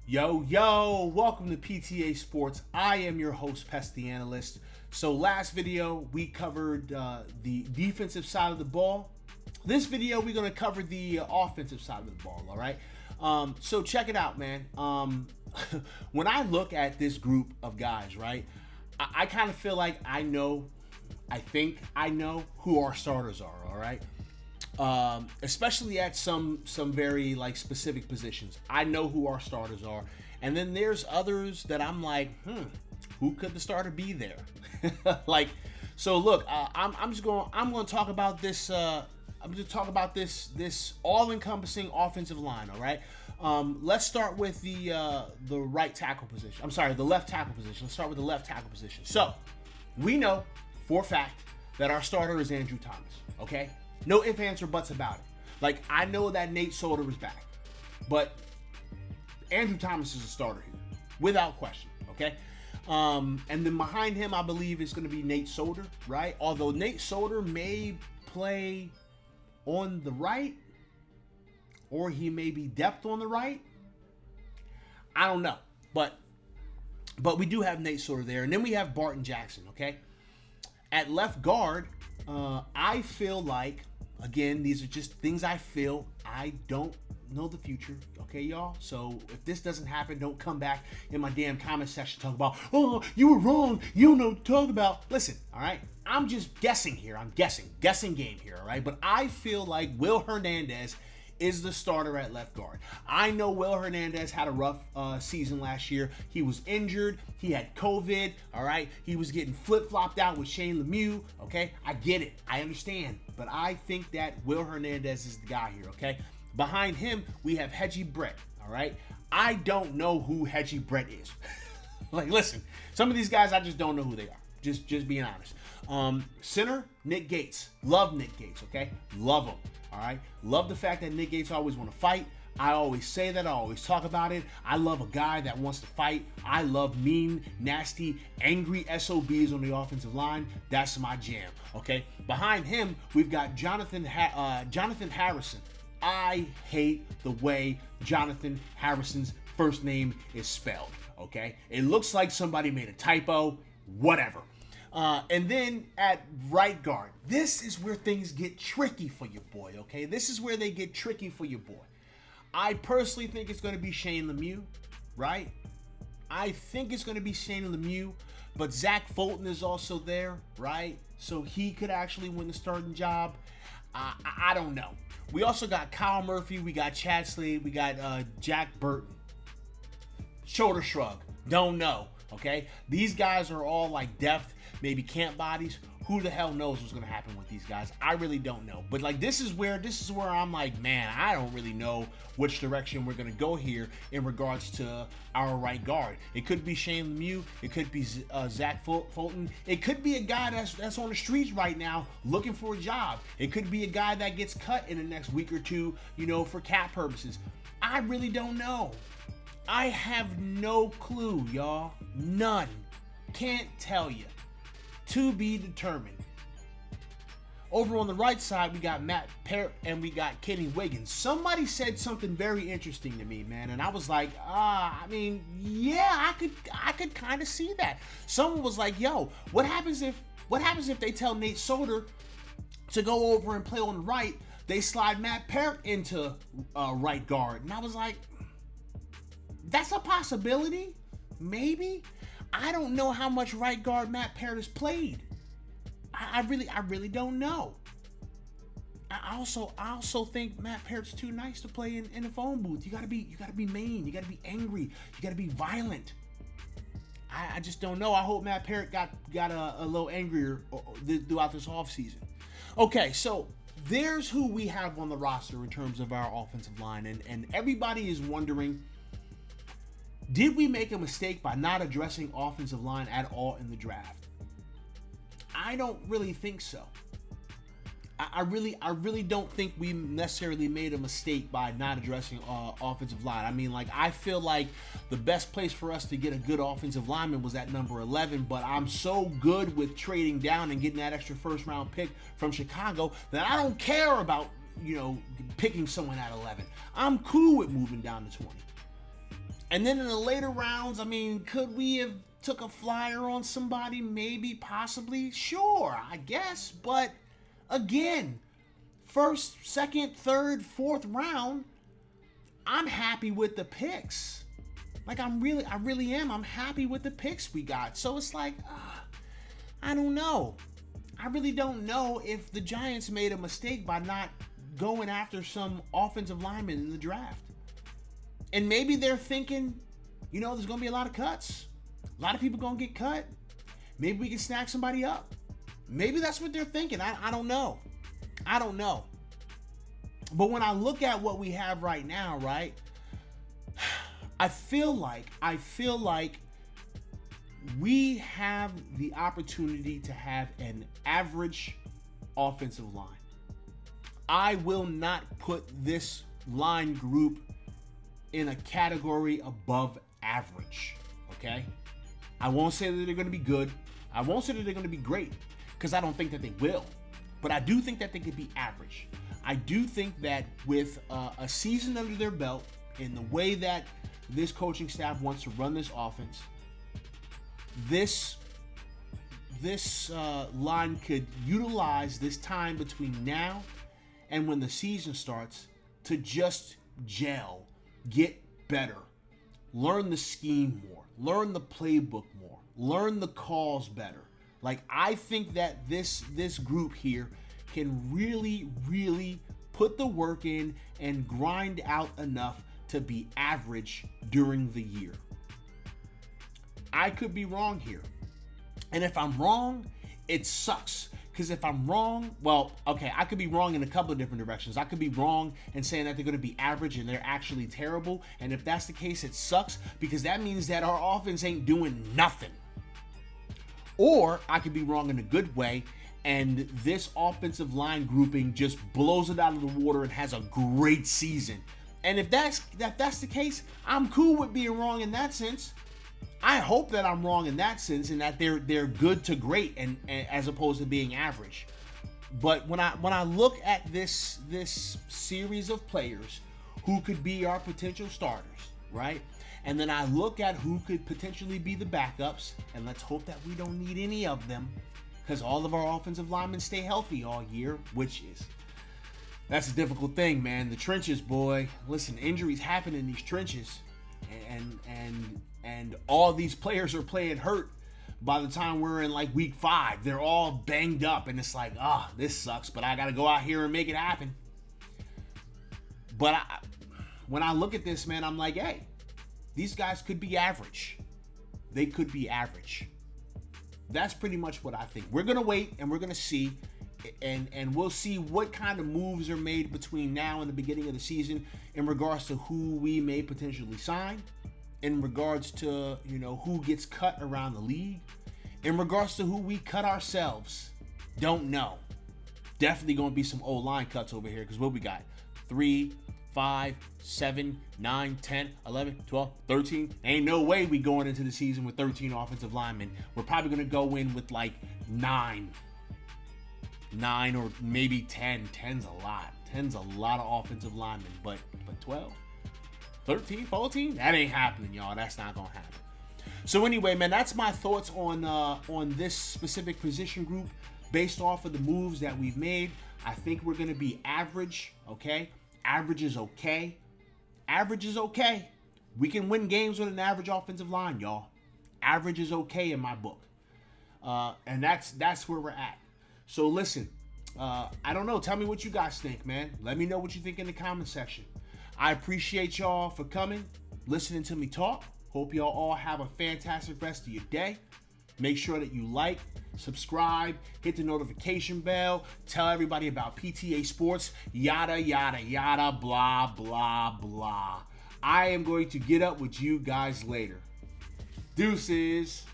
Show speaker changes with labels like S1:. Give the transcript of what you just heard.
S1: Yo, welcome to PTA Sports. I am your host, Pest the Analyst. So last video, we covered the defensive side of the ball. This video, we're going to cover the offensive side of the ball, all right? So check it out, man. When I look at this group of guys, right, I kind of feel like I think I know who our starters are, all right? Especially at some very like specific positions. I know who our starters are, and then there's others that I'm like, who could the starter be there? Like, so look, I'm going to talk about this. I'm going to talk about this all-encompassing offensive line. All right. Let's start with the right tackle position. I'm sorry, the left tackle position. Let's start with the left tackle position. So we know for a fact that our starter is Andrew Thomas. Okay. No ifs, ands, or buts about it. Like, I know that Nate Solder is back, but Andrew Thomas is a starter here, without question, okay? And then behind him, I believe, is going to be Nate Solder, right? Although Nate Solder may play on the right, or he may be depth on the right. I don't know, but we do have Nate Solder there, and then we have Barton Jackson, okay? At left guard, I feel like, again, these are just things I feel. I don't know the future, okay, y'all? So if this doesn't happen, don't come back in my damn comment section talk about, oh, you were wrong. You don't know what to talk about. Listen, all right? I'm just guessing here. I'm guessing game here, all right? But I feel like Will Hernandez is the starter at left guard. I know Will Hernandez had a rough season last year. He was injured. He had COVID, all right? He was getting flip-flopped out with Shane Lemieux, okay? I get it. I understand. But I think that Will Hernandez is the guy here, okay? Behind him, we have Hedgie Brett, all right? I don't know who Hedgie Brett is. Like, listen, some of these guys, I just don't know who they are. Just being honest. Center, Nick Gates. Love Nick Gates, okay? Love him. All right. Love the fact that Nick Gates always want to fight. I always say that. I always talk about it. I love a guy that wants to fight. I love mean, nasty, angry SOBs on the offensive line. That's my jam. Okay. Behind him, we've got Jonathan Harrison. I hate the way Jonathan Harrison's first name is spelled. Okay. It looks like somebody made a typo. Whatever. And then at right guard, this is where things get tricky for your boy, okay? This is where they get tricky for your boy. I personally think it's going to be Shane Lemieux, right? I think it's going to be Shane Lemieux, but Zach Fulton is also there, right? So he could actually win the starting job. I don't know. We also got Kyle Murphy, we got Chad Slade, we got Jack Burton. Shoulder shrug, don't know, okay? These guys are all like depth, maybe camp bodies. Who the hell knows what's going to happen with these guys? I really don't know. But like this is where I'm like, man, I don't really know which direction we're going to go here in regards to our right guard. It could be Shane Lemieux. It could be Zach Fulton. It could be a guy that's on the streets right now looking for a job. It could be a guy that gets cut in the next week or two, for cap purposes. I really don't know. I have no clue, y'all. None. Can't tell you. To be determined. Over on the right side, we got Matt Parrott and we got Kenny Wiggins. Somebody said something very interesting to me, man, and I was like, yeah, I could kind of see that. Someone was like, yo, what happens if they tell Nate Solder to go over and play on the right? They slide Matt Parrott into right guard, and I was like, that's a possibility, maybe. I don't know how much right guard Matt Parrott has played. I really don't know. I also think Matt Parrott's too nice to play in the phone booth. You gotta be mean. You gotta be angry. You gotta be violent. I just don't know. I hope Matt Parrott got a little angrier throughout this offseason. Okay, so there's who we have on the roster in terms of our offensive line, and everybody is wondering, did we make a mistake by not addressing offensive line at all in the draft? I don't really think so. I really don't think we necessarily made a mistake by not addressing offensive line. I mean, like, I feel like the best place for us to get a good offensive lineman was at number 11, but I'm so good with trading down and getting that extra first round pick from Chicago that I don't care about, picking someone at 11. I'm cool with moving down to 20. And then in the later rounds, I mean, could we have took a flyer on somebody? Maybe, possibly, sure, I guess. But again, first, second, third, fourth round, I'm happy with the picks. Like I really am. I'm happy with the picks we got. So it's like, I don't know. I really don't know if the Giants made a mistake by not going after some offensive linemen in the draft. And maybe they're thinking, there's going to be a lot of cuts. A lot of people going to get cut. Maybe we can snag somebody up. Maybe that's what they're thinking. I don't know. I don't know. But when I look at what we have right now, right, I feel like we have the opportunity to have an average offensive line. I will not put this line group in a category above average, okay? I won't say that they're going to be good. I won't say that they're going to be great, because I don't think that they will. But I do think that they could be average. I do think that with a season under their belt, in the way that this coaching staff wants to run this offense, this line could utilize this time between now and when the season starts to just gel, get better, learn the scheme more, learn the playbook more, learn the calls better. Like, I think that this group here can really, really put the work in and grind out enough to be average during the year. I could be wrong here. And if I'm wrong, it sucks. Because if I'm wrong, well, okay, I could be wrong in a couple of different directions. I could be wrong in saying that they're going to be average and they're actually terrible. And if that's the case, it sucks, because that means that our offense ain't doing nothing. Or I could be wrong in a good way, and this offensive line grouping just blows it out of the water and has a great season. And if that's the case, I'm cool with being wrong in that sense. I hope that I'm wrong in that sense, and that they're good to great, and as opposed to being average. But when I look at this series of players who could be our potential starters, right? And then I look at who could potentially be the backups, and let's hope that we don't need any of them, because all of our offensive linemen stay healthy all year, that's a difficult thing, man. The trenches, boy. Listen, injuries happen in these trenches, and all these players are playing hurt by the time we're in like week 5. They're all banged up, and it's like, this sucks, but I got to go out here and make it happen. But when I look at this, man, I'm like, hey, these guys could be average. They could be average. That's pretty much what I think. We're going to wait, and we're going to see, and we'll see what kind of moves are made between now and the beginning of the season in regards to who we may potentially sign, in regards to, who gets cut around the league, in regards to who we cut ourselves. Don't know. Definitely going to be some O-line cuts over here, because what we got? 3, 5, 7, 9, 10, 11, 12, 13. Ain't no way we going into the season with 13 offensive linemen. We're probably going to go in with like 9 or maybe 10. 10's a lot. 10's a lot of offensive linemen, but 12, 13, 14, that ain't happening, y'all. That's not going to happen. So anyway, man, that's my thoughts on this specific position group based off of the moves that we've made. I think we're going to be average, okay? Average is okay. Average is okay. We can win games with an average offensive line, y'all. Average is okay in my book. And that's where we're at. So listen, I don't know. Tell me what you guys think, man. Let me know what you think in the comment section. I appreciate y'all for coming, listening to me talk. Hope y'all all have a fantastic rest of your day. Make sure that you like, subscribe, hit the notification bell, tell everybody about PTA Sports, yada, yada, yada, blah, blah, blah. I am going to get up with you guys later. Deuces.